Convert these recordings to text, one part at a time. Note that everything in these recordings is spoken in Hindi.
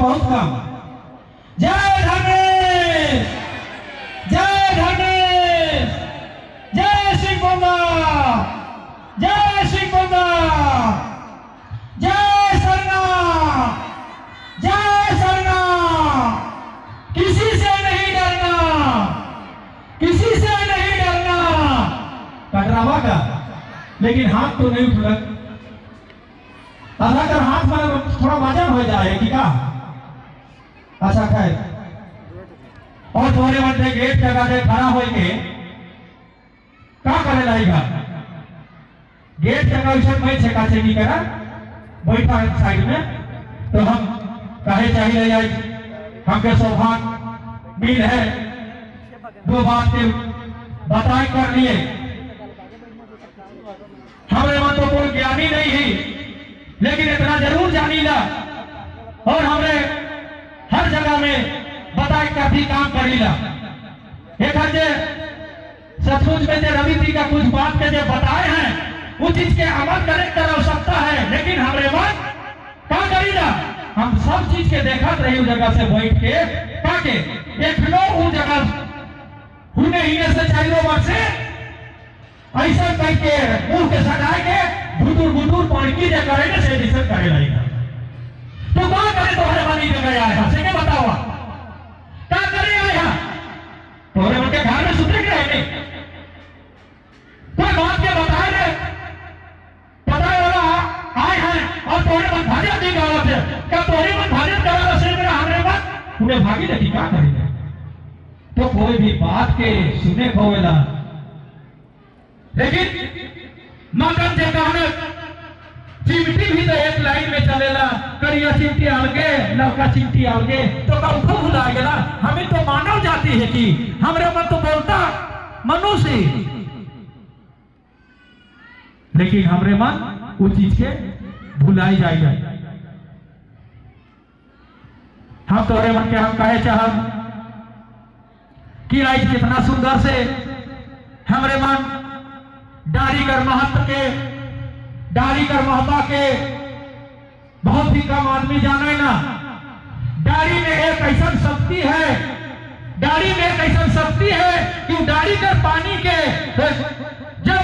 बहुत कम। जय धनेश, जय धनेश, जय सिंह बोंगा, जय सिंह बोंगा, जय सरना, जय सरना। किसी से नहीं डरना, किसी से नहीं डरना। टकरावा का लेकिन हाथ तो नहीं उठा। अगर हाथ में थोड़ा वजन हो जाए कि का अच्छा खैर। और थोड़े बंदे गेट जगह से खड़ा हो के का करे लाएगा। गेट जगह उसे मैं छका छेकी करा बैठा है साइड में। तो हम कहे चाहिए यार हमके सौभाग्य मिल है दो बात के बताए कर लिए। हमारे मन तो कोई ज्ञानी नहीं है लेकिन इतना जरूर जानीला और हमरे हर जगह में बताए का भी काम करीला। एक जे सचमुच में जो रवि जी का कुछ बात के जो बताए हैं उस चीज के अमल करे कर आवश्यकता है। लेकिन हमरे मन क्या करीला हम सब चीज के देखत रही उस जगह से बैठ के ताकि एक लोग उस जगह हुने ही से चाहिए वर्ष से ऐसा करके मुंह के सजाए के बुटुर बुटुर पानी जे करे से दिशा करे लगेगा। तो क्या करे तोहरे बनी जगह आया से के बताओ क्या करे आया तोहरे मन के घर में सुते के रहने कोई बात के बताए रे बताए वाला आए हैं और तोहरे मन भाजपा दी गावत है क्या तोहरे मन भाजपा करा से मेरा हमरे मन उन्हें भागी देखी क्या करेगा। तो कोई भी बात के सुने खोवेला लेकिन मगन जे कहने चिमटी भी तो एक लाइन में चलेला करिया चिमटी अलगे लौका चिमटी अलगे तो कौन भुला गया। हमें तो मानव जाति है कि हमरे मन तो बोलता मनुष्य लेकिन हमरे मन वो चीज के भुलाई जाएगा। हम तोरे मन के हम कहे चाहब कि राइट कितना सुंदर से हमरे मन डारीगर महत्व के डारीगर महबा के बहुत ही कम आदमी जाने ना। डारी में एक ऐसा शक्ति है डारी में एक ऐसा शक्ति है कि डारीगर पानी के जब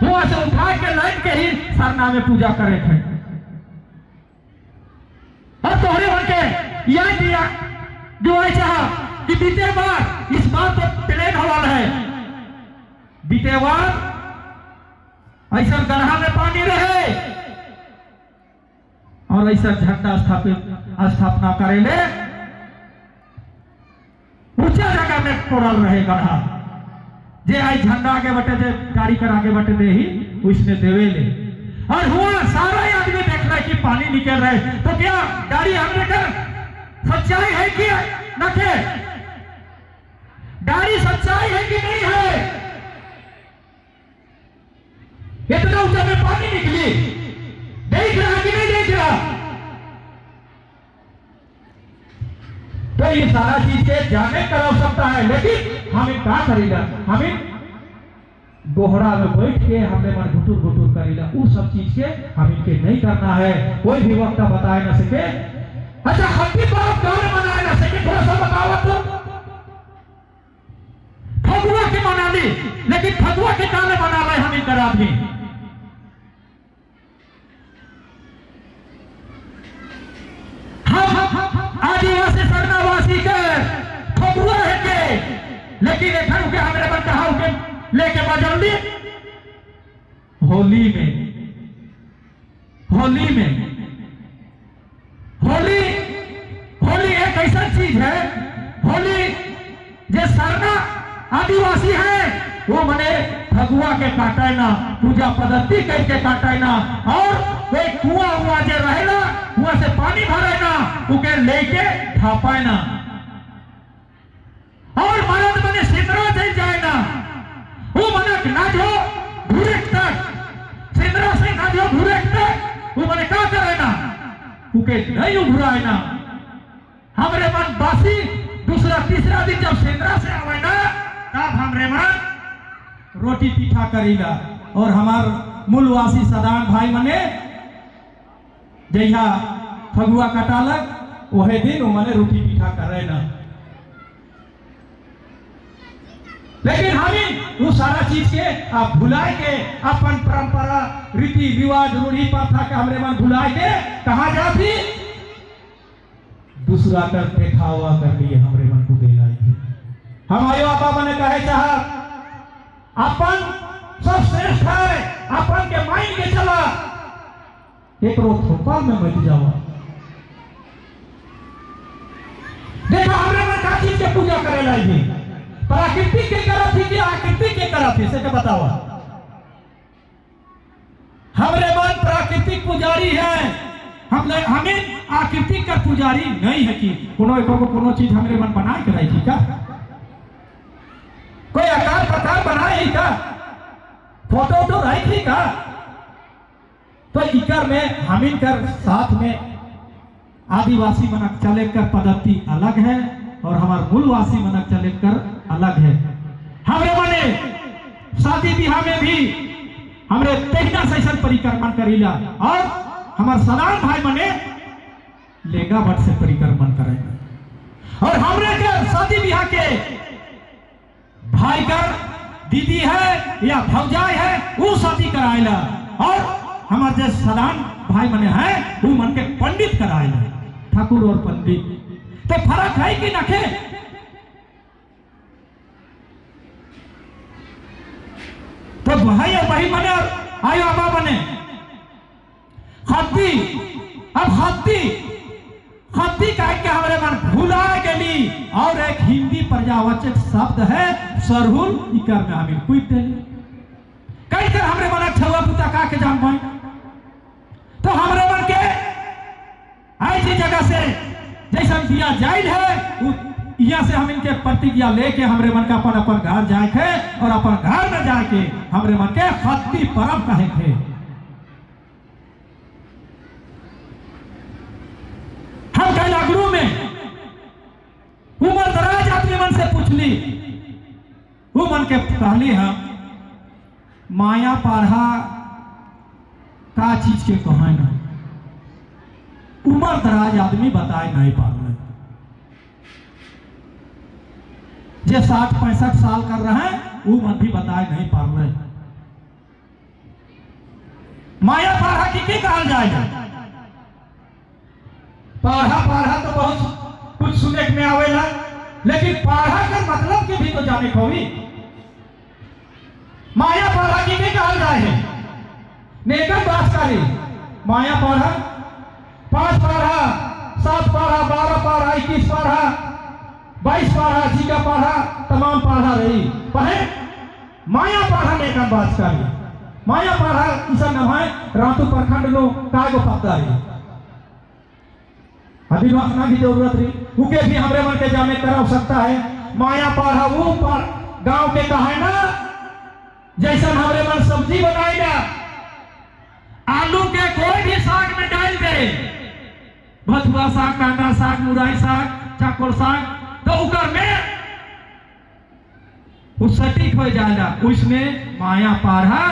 हुआ से उठा के लाइन के ही सरना में पूजा करे थे। और तोहरे मन के यह दिया जो ऐसा कि बीते बार इस बार तो प्लेन हवा है बीते बार ऐसा गढ़ा में पानी रहे और ऐसा झंडा स्थापना करेले ऊंचा जगह में कोड़ल रहे गढ़ा जे आई झंडा आगे बटे थे गाड़ी कर आगे बटे दे ही उसने देवे ले। और हुआ सारा आदमी देख रहा है कि पानी निकल रहा है तो क्या गाड़ी हमने कर सच्चाई है कि न के गाड़ी सच्चाई है कि नहीं है। इतना ऊंचा में पानी निकली देख रहा कि नहीं देख रहा। तो ये सारा चीज के जाने का आवश्यकता है लेकिन हमें क्या करेगा हमें दोहरा में बैठ के हमने मन घुटुर घुटुर करेगा वो सब चीज के हमें के नहीं करना है। कोई भी वक्त बताए ना सके। अच्छा हड्डी पर कौन मनाए ना सके थोड़ा सा बताओ तो फगुआ के मना ली लेकिन फगुआ के काले मना रहे हम इधर आदमी। आदिवासी सरनावासी के फगुआ है के लेकिन एखन के हमरे पर कहा के लेके बजल दी होली में होली होली एक ऐसा चीज है होली जे सरना आदिवासी है वो मने फगुआ के काटे ना पूजा पद्धति करके काटे ना और कोई कुआं हुआ जे रहेला कुआं से पानी भरे ना उके लेके ढापाए ना और मरद मने सिंदरा चल जाए ना वो मने ना जो घुरे तक सिंदरा से ना जो घुरे तक वो मने क्या करे ना उके नहीं उभराए ना। हमरे मन बासी दूसरा तीसरा दिन जब सिंदरा से आवे ना तब हमरे मन रोटी पीठा करीला और हमार मूलवासी सदान भाई मने जैसा फगुआ कटालक वही दिन उन्होंने रोटी पीठा करे ना। लेकिन हमें वो सारा चीज के आप भुलाए के अपन परंपरा रीति रिवाज रूढ़ी प्रथा के हमरे मन भुलाए के कहा जाती दूसरा कर दिखावा कर लिए हमरे मन को देना थी। हम आयो आपा ने कहे चाह अपन सब श्रेष्ठ है, अपन के माइंड के चला एक थोपा में मत जावा। देखा हमरे मन का चीज के पूजा करे लाई प्राकृतिक के करत थी कि आकृतिक के करत थी से के बतावा। हमरे मन प्राकृतिक पुजारी है, हमें आकृतिक का पुजारी नहीं है कि कोनो चीज हमरे मन बनाए के रही थी का, कोई आकार प्रकार बनाए ही का, फोटो तो रही थी का। तो इकर में हमिन कर साथ में आदिवासी मनक चले कर पद्धति अलग है और हमारे मूलवासी मनक चले कर अलग है। हमरे मने शादी ब्याह में भी हमरे तेहना सैसन परिक्रमण करीला और हमार सदान भाई मने लेगा भट्ट से परिक्रमण करेगा। और हमरे के शादी ब्याह के भाई कर दीदी है या भौजाई है वो शादी कराएला और हमारे जो सदान भाई मने है वो मन के पंडित कराएला, ठाकुर और पंडित। तो फर्क है कि नखे? तो भाई और भाई मने और आयो आबा बने हत्ती। अब हत्ती कह के हमारे मन भुला गली और एक हिंदी पर्यावाचक शब्द है सरहुल, इकर में हमें कोई कई कर हमरे मन छुआ पुता का के जान पाए। तो हमरे मन के ऐसी जगह से जैसा दिया जाइल है यहाँ से हम इनके प्रतिज्ञा लेके हमरे मन का अपन घर जाए थे और अपन घर में जाके हमरे मन के हत्ती परब कहे थे। हम कहला गुरु में उमर दराज आदमी मन से पूछली, वो मन के कहली हम माया पाढ़ा का चीज के कहा ना, उमर दराज आदमी बताए नहीं पार जे 60-65 साल कर रहे हैं वो मन भी बताए नहीं पार रहे। माया पाढ़ा की कहा जाएगा? पाढ़ा तो बहुत कुछ सुने में आवेला, लेकिन पाढ़ा का मतलब के भी तो जाने को भी। माया पाढ़ा की कहा जाए? नेकर बासकारी माया पाढ़ा 5 पाढ़ा 7 पाढ़ा 12 पाढ़ा 21 पाढ़ा 22 पाढ़ा जी का पाढ़ा तमाम पाढ़ा रही पढ़े। माया पाढ़ा नेकर बासकारी माया पाढ़ा किसा नाम है रातू प्रखंड नो कागो पत्ता रही अधिवासना की जरूरत रही उके भी हमरे मन के जाने कर सकता है। माया पाढ़ा वो गांव के कहा है ना, जैसा हमरे मन सब्जी बनाएगा आलू के कोई भी साग में डाल दे, भथुआ साग, कांदा साग, मुरई साग, चाकोर साग, तो उकर में उस सटीक हो जाएगा। उसमें माया पाढ़ा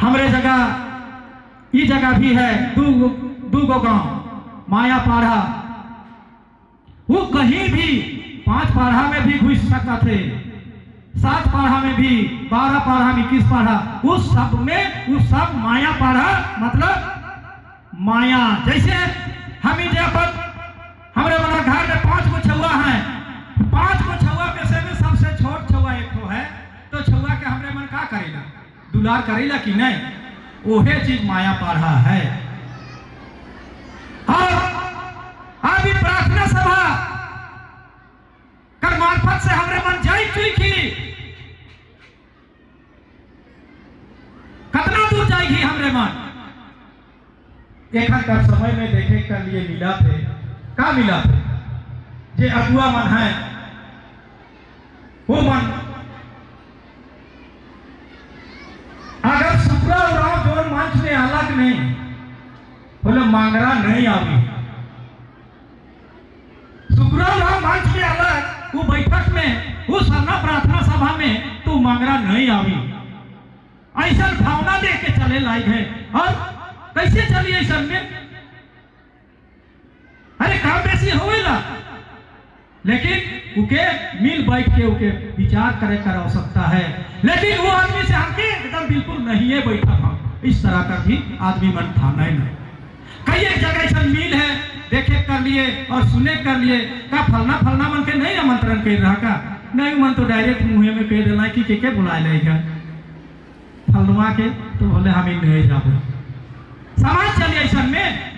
हमरे जगह ये जगह भी है दू गो गांव माया पाढ़ा, वो कहीं भी 5 पाढ़ा में भी घुस सकता थे, 7 पाढ़ा में भी, 12 पाढ़ा में, 21 पाढ़ा, उस सब में वो सब माया पाढ़ा मतलब माया। जैसे हम हमारे वाला घर में 5 गो छुआ है, 5 गो छुआ में से सबसे छोट छुआ एक तो है, तो छुआ के हमरे मन का करेगा? दुलार करेला कि नहीं? वही चीज माया पाढ़ा है। और अभी प्रार्थना सभा कर मार्फत से हमरे मन जाई की कितना दूर जाएगी हमरे मन? एक समय में देखे कर लिए मिला थे, का मिला थे जे अगुआ मन है वो मन अगर शुक्रा और राव जोन मंच में अलग नहीं बोले मांगरा नहीं आवी, शुक्रा और राव मंच में अलग वो बैठक में वो सरना प्रार्थना सभा में तू मांगरा नहीं आवी, ऐसा भावना दे के चले लायक है। और कैसे चलिए ऐसा में काम बेसी होवेला, लेकिन उके मिल बैठ के उके विचार करे कर आवश्यकता है। लेकिन वो आदमी से हमके एकदम बिल्कुल नहीं है बैठा हम, इस तरह का भी आदमी मन था नहीं ना। कई एक जगह ऐसा मिल है, देखे कर लिए और सुने कर लिए, का फलना फलना मन के नहीं आमंत्रण कर रहा का, नहीं मन तो डायरेक्ट मुँह में कह देना कि के बुलाए लेगा फलनुआ के, तो बोले हम नहीं जाबे। समाज चलिए ऐसा में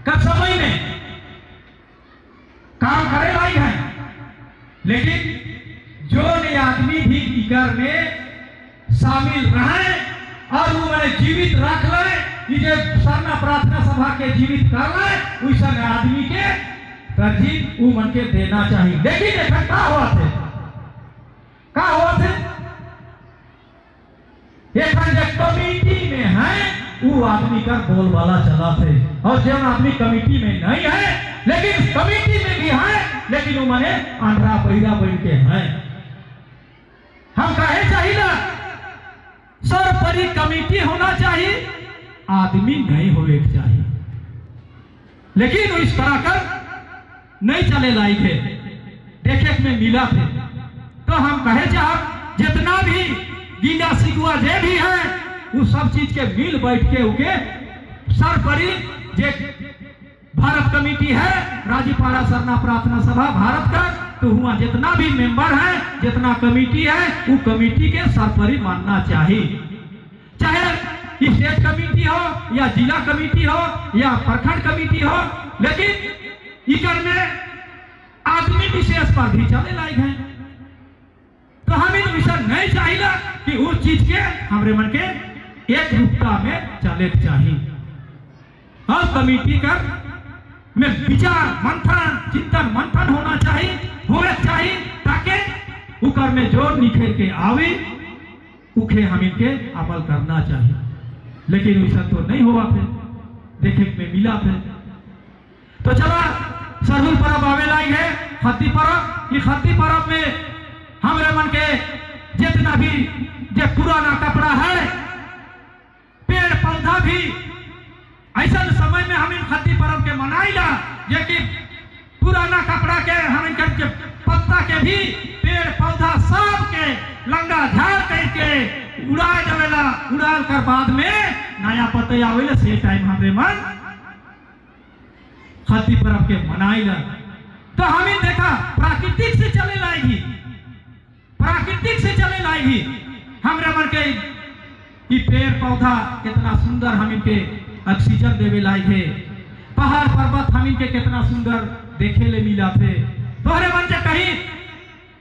का समय में काम करे लायक है, लेकिन जो ने आदमी भी इकर में शामिल रहे और वो मैंने जीवित रख ले, ये सरना प्रार्थना सभा के जीवित कर ले, वैसा आदमी के तरजीह वो मन के देना चाहिए। लेकिन एक का हुआ थे, का हुआ थे एक कमेटी में है वो आदमी का बोलबाला चला थे, और जो आदमी कमेटी में नहीं है लेकिन कमेटी में भी है, लेकिन वो माने अंधरा बहिरा बन के हैं। हम कहे चाहिए सर्वोपरि कमेटी होना चाहिए, आदमी नहीं होने चाहिए। लेकिन वो इस तरह कर नहीं चले लायक है, देखे में मिला थे। तो हम कहे चाह जितना भी गीला सिकुआ जे भी है वो सब चीज के मिल बैठ के उके सर्वोपरि जे भारत कमेटी है, राजीपाड़ा सरना प्रार्थना सभा भारत का, तो हुआ जितना भी मेंबर है, जितना कमेटी है, वो कमेटी के सर्वोपरि मानना चाहिए। चाहे स्टेट कमेटी हो या जिला कमेटी हो या प्रखंड कमेटी हो, लेकिन इकर में आदमी विशेष पर भी चले लायक है। तो हम इन विषय नहीं चाहिए कि उस चीज के हमारे मन के एक रूपता में चले चाहिए, और कमेटी कर में विचार मंथन चिंतन मंथन होना चाहिए, ताकि उकर में जो निखर के आवे उखे हम इनके अमल करना चाहिए। लेकिन वैसा तो नहीं हुआ थे, देखे में मिला थे। तो चला सरहुल पर्व आवे लायक है, खत्ती पर्व। ये खत्ती पर्व में हमारे मन के जितना भी जो पुराना कपड़ा है, पेड़ पौधा भी ऐसा समय में हम इन खत्ती पर्व के मनाइला, ये कि पुराना कपड़ा के हम इनके पत्ता के भी पेड़ पौधा सब के लंगा झाड़ करके उड़ा देवेला, उड़ाल कर बाद में नया पत्ते आवेला, से टाइम हमारे मन खत्ती पर्व के मनाइला। तो हमें देखा प्राकृतिक से चले लाएगी, प्राकृतिक से चले लाएगी हमारे मन के ये पेड़ पौधा कितना सुंदर हम इनके ऑक्सीजन देवे लायक है। पहाड़ पर्वत हम इनके कितना सुंदर देखे ले मिला थे। तो हरे मन से कहीं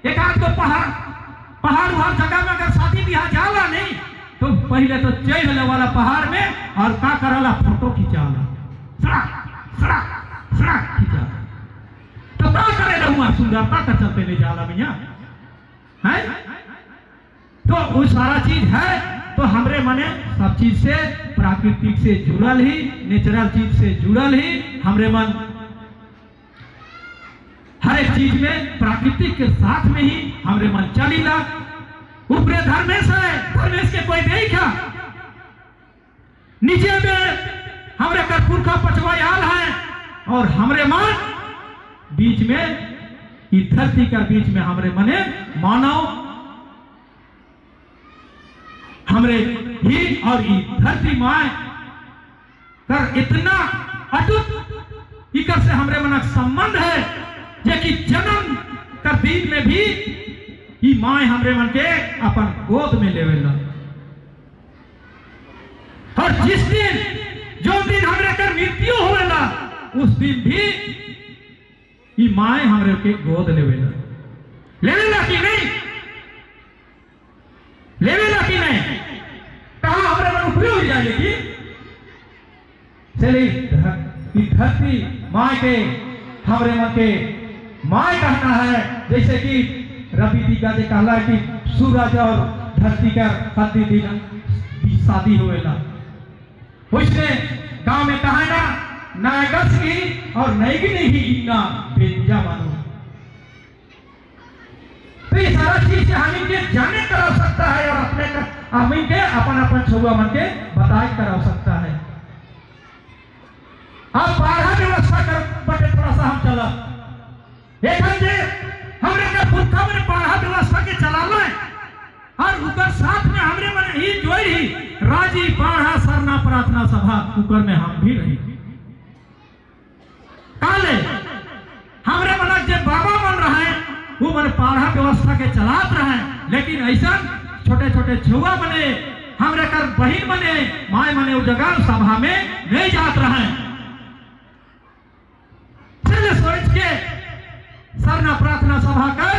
एक आध को पहाड़ हर जगह में अगर शादी ब्याह जाला नहीं, तो पहले तो चढ़ वाला पहाड़ में और का करला फोटो खिंचाला, सड़क खिंचा, तो का करे रहूँगा सुंदरता का चलते ले जाला भैया है। तो वो सारा चीज है, तो हमरे मने सब चीज से प्राकृतिक से जुड़ल ही, नेचुरल चीज से जुड़ल ही हमरे मन हर एक चीज में प्राकृतिक के साथ में ही हमरे मन चलीला। ऊपरे धर्मेश है, धर्मेश के कोई नहीं क्या, नीचे में हमरे कर पुरखा पचवायाल है, और हमरे मन बीच में इस धरती का बीच में हमरे मने मानव हमरे ही और ये धरती माए कर इतना अटूट इकर से हमरे मन संबंध है, जे कि जन्म कर दिन में भी ये माए हमरे मन के अपन गोद में लेवेला, और जिस दिन जो दिन हमरे कर मृत्यु होवेला उस दिन भी ये माए हमरे के गोद लेवेला। लेवेला कि नहीं, लेवेला कि नहीं, कहा हमारे मन उपयोग जाएगी। चलिए धरती माँ के हमारे मन के माँ कहना है, जैसे कि रवि दीका जे कहला कि सूरज और धरती का खत्ती दिन शादी होएला, उसने गांव में कहा ना अगस्त की और नैगिनी ही इतना बेजा मानो। तो ये सारा चीज हमें जाने कर सकता है और अपने आदमी के अपन अपन छुआ मन के बताए कर आवश्यकता है। अब बारह व्यवस्था कर बटे थोड़ा सा हम चला एक जे हमरे के पुरखा में बारह व्यवस्था के चलाना है और उकर साथ में हमरे मन ही जोई ही राजी बारह सरना प्रार्थना सभा उकर में हम भी रही काले हमरे मन जे बाबा बन रहे वो मन बारह व्यवस्था के चलात रहे, लेकिन ऐसा छोटे छोटे छुआ बने हमरे कर बहन बने माए बने उस जगह सभा में नहीं जात रहे। चले सोच के सरना प्रार्थना सभा कर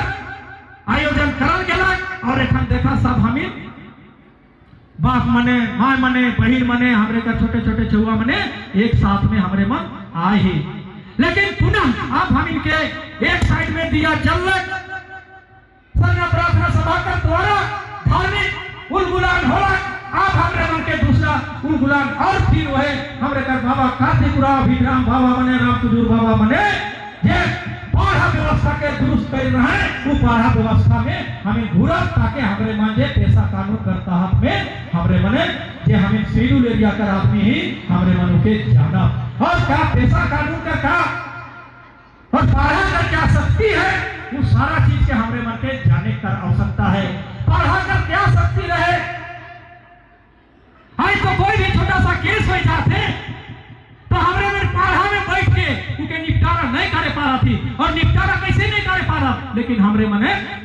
आयोजन करल गेला और एखन देखा सब हमिन बाप मने माए मने बहन मने हमरे का छोटे छोटे छुआ मने एक साथ में हमरे मन आए ही, लेकिन पुनः अब हम इनके एक साइड में दिया जलक सरना प्रार्थना सभा का द्वारा धार्मिक उलगुलान होला। अब हमरे मन के दूसरा उलगुलान और फिर वह हमरे कर बाबा कार्तिकुरा विक्रम बाबा बने राम कुजूर बाबा बने जे पाढ़ा व्यवस्था के दुरुस्त कर रहे हैं वो पाढ़ा व्यवस्था में हमें घूरा ताकि हमरे मन जे पैसा कानून करता हाथ में हमरे मने जे हमें शेड्यूल एरिया कर आदमी ही हमरे मन के जाना और क्या पैसा कानून का क्या और पाढ़ा का क्या शक्ति है वो सारा चीज के हमरे मन के जाने कर आवश्यकता है। पाढ़ा का क्या शक्ति रहे आई तो कोई भी छोटा सा केस हो जाते तो हमरे मन पाढ़ा में बैठ के उनके निपटारा नहीं करे पा रहा थी और निपटारा कैसे नहीं करे पा रहा, लेकिन हमरे मन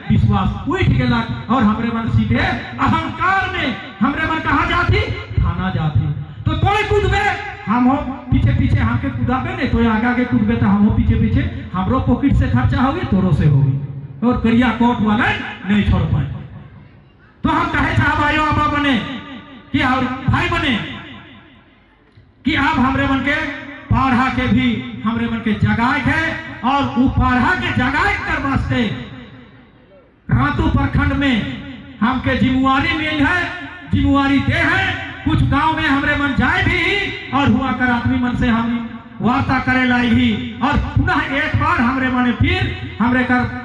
विश्वास उठ गेला और हमरे मन सीधे अहंकार में हमरे मन कहा जाती थाना जाती तो कोई कूदबे हम हो पीछे पीछे हमके कूदाबे नहीं तो आगे आगे कूदबे तो हम हो पीछे पीछे हमरो पॉकेट से खर्चा होगी तोरो से होगी और करिया कोट वाला नहीं छोड़ पाए। तो हम कहे चाहे भाई बाबा बने कि और भाई बने कि आप हमरे मन के पाढ़ा के भी हमरे मन के जगाए है और वो पाढ़ा के जगाए कर वास्ते रातू प्रखंड में हमके जिम्मेवारी मिल है, जिम्मेवारी दे है। कुछ गांव में हमरे मन जाए भी और हुआ कर आदमी मन से हम वार्ता करे लाई ही और पुनः एक बार हमरे मन फिर हमरे कर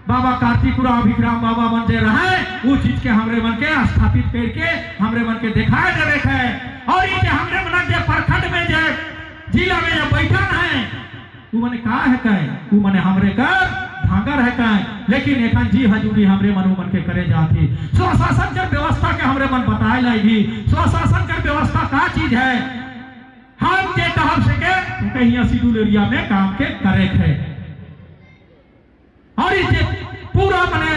बाबा कार्तिकुरा विक्रम बाबा मन जे रहे वो चीज के हमरे मन के स्थापित करके हमरे मन के दिखाए देवे है और ये हमरे मन जे प्रखंड में जे जिला में बैठन है वो मने का है कहे वो मने हमरे कर भांगर है कहे, लेकिन एखन जी हजूरी हमरे मन मन के करे जाती स्वशासन कर व्यवस्था के हमरे मन बताए लागी स्वशासन कर व्यवस्था का चीज है हम के कहब से के कहीं शेड्यूल एरिया में काम के करे है और इसे पूरा मने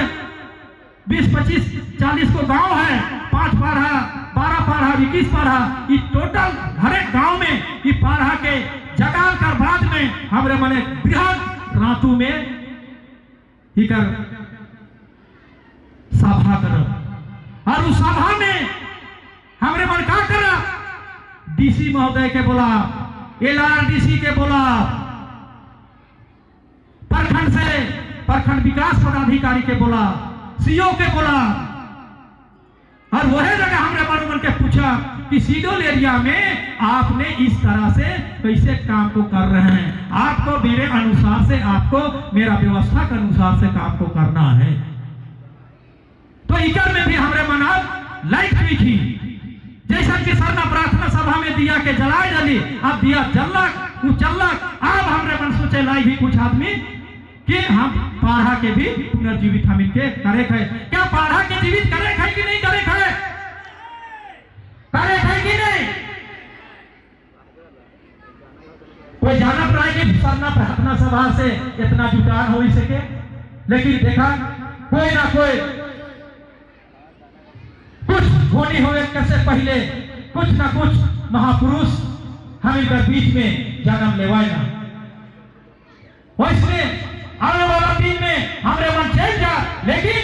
20-25-40 को गांव है 5 पाढ़ा 12 पाढ़ा 21 पाढ़ा ये टोटल हर एक गांव में ये पाढ़ा के जगाल कर बाद में हमरे मने बृहद रातू में ही कर सभा कर और उस सभा में हमरे मन का कर डीसी महोदय के बोला LRDC के बोला प्रखंड से प्रखंड विकास पदाधिकारी के बोला CO के बोला और वही जगह हमरे मन के पूछा कि शेड्यूल एरिया में आपने इस तरह से कैसे काम को कर रहे हैं, आपको मेरे अनुसार से आपको मेरा व्यवस्था के अनुसार से काम को करना है। तो इकर में भी हमरे मन लाइट हुई थी जैसा कि सरना प्रार्थना सभा में दिया के जलाए जली अब दिया जलक वो चलक अब हमरे मन सोचे लाई भी कुछ आदमी कि हम पाढ़ा के भी पुनर्जीवित हम इनके करे है। क्या पाढ़ा के जीवित करे है कि नहीं करे है? करे है कि नहीं? कोई जाना प्राय कि सरना प्रार्थना सभा से इतना जुटान हो सके, लेकिन देखा कोई ना कोई कुछ होनी हो कैसे पहले कुछ ना कुछ महापुरुष हम इनका बीच में जन्म लेवाए ना वैसे आने वाला दिन में हमरे मन चल जा, लेकिन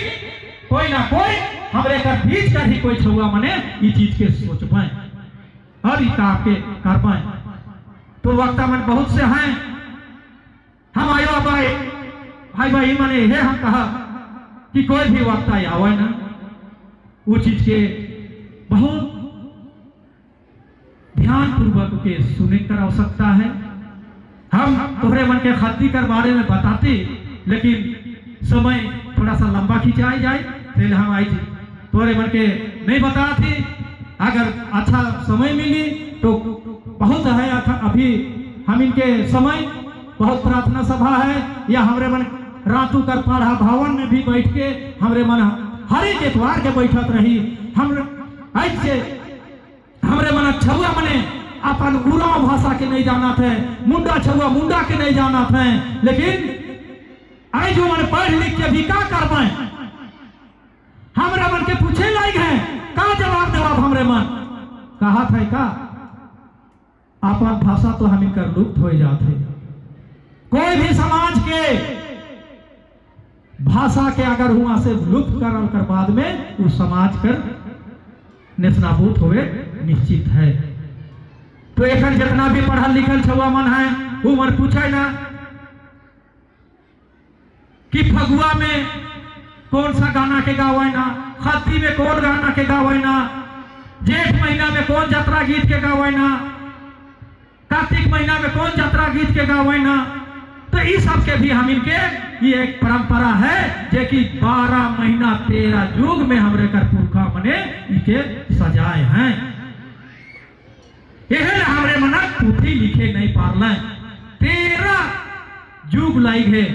कोई ना कोई हमरे का बीच का ही कोई छुआ मने ये चीज के सोच पाए और ये काम के कर पाए। तो वक्ता मन बहुत से हैं हम आयो भाई भाई मने है हम कहा कि कोई भी वक्ता आवे ना वो चीज के बहुत ध्यान पूर्वक के सुने कर आवश्यकता है। हम तोहरे मन के खत्ती कर बारे में बताते, लेकिन समय थोड़ा सा लंबा खिंचाई जाए पहले हम आई तोहरे मन के नहीं बता थी। अगर अच्छा समय मिली तो बहुत है अभी हम इनके समय बहुत प्रार्थना सभा है या हमरे मन रातू कर पढ़ा भवन में भी बैठ के हमरे मन हर एक एतवार के बैठत रही। हम ऐसे हमरे मन छुआ मने अपन उराव भाषा के नहीं जाना थे, मुंडा छुआ मुंडा के नहीं जाना थे, लेकिन आई जो मन पढ़ लिख के भी का करबे हमरा मन के पूछे लायक है का जवाब देवाब हमरे मन कहा था का अपन भाषा तो हम इनकर लुप्त हो जाते। कोई भी समाज के भाषा के अगर हुआ से लुप्त करल कर बाद में उस समाज कर नेस्तनाबूत होवे निश्चित है। तो एखन जितना भी पढ़ल लिखल छुआ मन है वो मन पूछे ना कि फगुआ में कौन सा गाना के गावे ना, खत्ती में कौन गाना के गावे ना, जेठ महीना में कौन यात्रा गीत के गावे ना, कार्तिक महीना में कौन यात्रा गीत के गावे ना। तो इस सब के भी हम इनके ये एक परंपरा है जे कि 12 महीना 13 युग में हमरे कर पुरखा मने इनके सजाए हैं। यह हमरे मना पुथी लिखे नहीं पारल 13 युग लाइक है,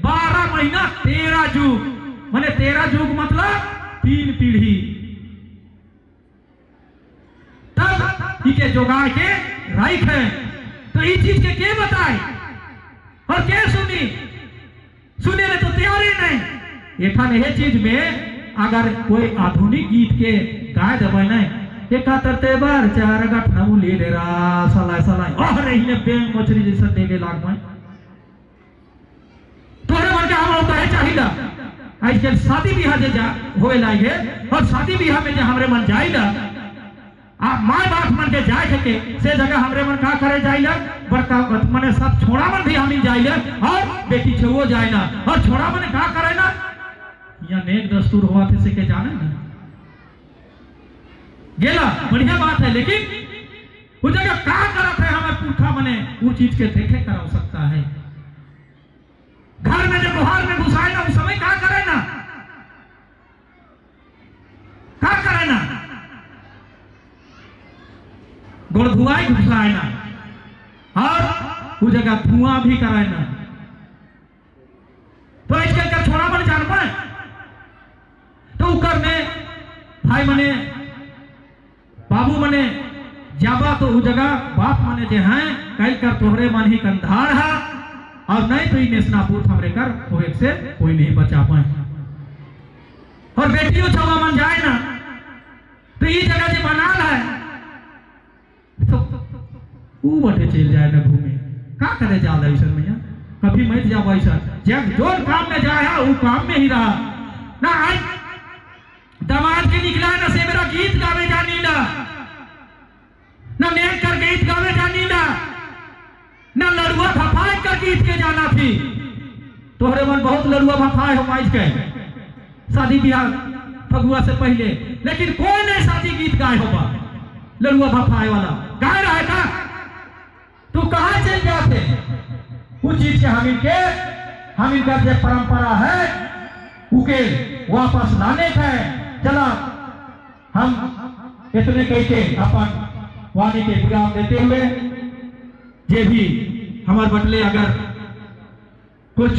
12 महीना 13 युग माने 13 युग मतलब 3 पीढ़ी तब इके जोगा के राइख है। तो इस चीज के बताए और क्या सुने ने तो तैयार ही नहीं। एखन यह चीज में अगर कोई आधुनिक गीत के गाय देवे नहीं एक तरते बार 4 गठ नमू ले दे रहा सलाय सलाय और रही ने बेंग मछली जैसा देगे लाग में तोरे मन के हम होता है चाहिदा आजकल शादी ब्याह जे जा होए लागे और शादी ब्याह में जे हमरे मन जाइला आप माय बाप मन के जाए के से जगह हमरे मन का करे जाइला बड़का माने सब छोड़ा मन भी हम जाइला और बेटी छुओ जाइला और छोड़ा मन का करे ना या नेक दस्तूर हुआ थे से के जाने ना गेला बढ़िया बात है, लेकिन वो जगह का करत है हमें पुरखा मने वो चीज के देखे करा सकता है। घर में जब बुहार में घुसाए ना उस समय का करे ना गोड़ धुआई घुसाए ना और वो जगह धुआं भी कराए ना। तो इसके कर छोड़ा मन जान पाए तो उकर में भाई मने बाबू मने जाबा तो वो जगह बाप मने जे हैं कल कर तोहरे मन ही कंधार है और नहीं तो नेस्तनाबूत हमरे कर होए से कोई नहीं बचा पाए। और बेटियों छवा मन जाए ना तो ये जगह जो बनाल है तो वो बटे चल जाए ना घूमे का करे जा ऐसा भैया कभी मत जाओ ऐसा जब जो काम में जाए वो काम में ही रहा ना। आज दामाद के निकला ना से मेरा गीत गावे जानी ना नेक कर गीत गावे जानी ना लड़ुआ भफाए का गीत के जाना थी। तोहरे मन बहुत लड़ुआ भफाए हो आज के शादी ब्याह फगुआ से पहले, लेकिन कोई नहीं शादी गीत गाए होगा लड़ुआ भफाए वाला गाय रहा था। तू कहां चल गया थे उस चीज के हम इनका जो परंपरा है उके वापस लाने का है। चला हम इतने कह के अपन वाणी के विराम देते हुए जे भी हमारे बटले अगर कुछ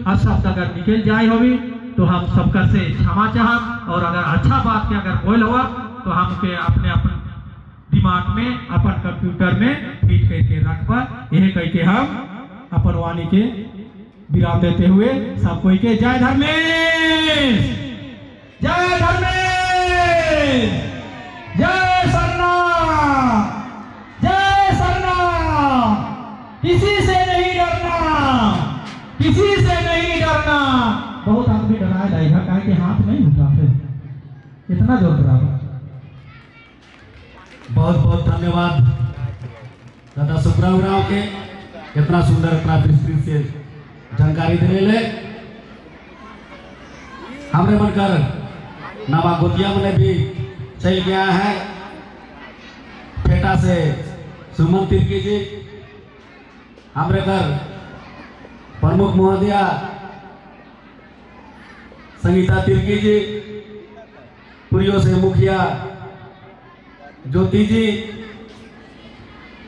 अशब्द अगर निकल जाए होगी तो हम सबका से क्षमा चाहब और अगर अच्छा बात के अगर बोल हुआ तो हम के अपने अपन दिमाग में अपन कंप्यूटर में फिट करके रखबा। यह कह के हम अपन वाणी के विराम देते हुए सब कोई के जय धर्मेश, जय धर्मेश, जय सरना, जय सरना। किसी से नहीं डरना, किसी से नहीं डरना। बहुत आदमी डराए लाएगा कहा कि हाथ नहीं उठाते इतना जोर बराबर। बहुत बहुत धन्यवाद दादा सुखराव राव के इतना सुंदर इतना विस्तृत से जानकारी देने ले। हमरे बनकर नवा गोतिया में भी चल गया है फेटा से सुमन तिर्की जी, हमरे घर प्रमुख महोदया संगीता तिर्की जी, पुरियो से मुखिया ज्योति जी,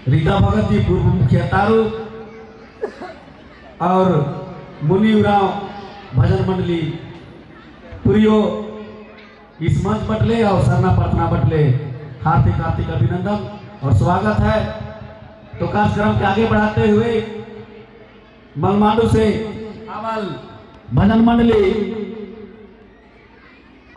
रीता भगत जी पूर्व मुखिया तारू और मुनि उराव भजन मंडली पुरियो इस मंच बटले और सरना प्रार्थना बटले हार्दिक हार्दिक अभिनंदन और स्वागत है। तो कार्यक्रम के आगे बढ़ाते हुए मलमाडू से अमल भजन मंडली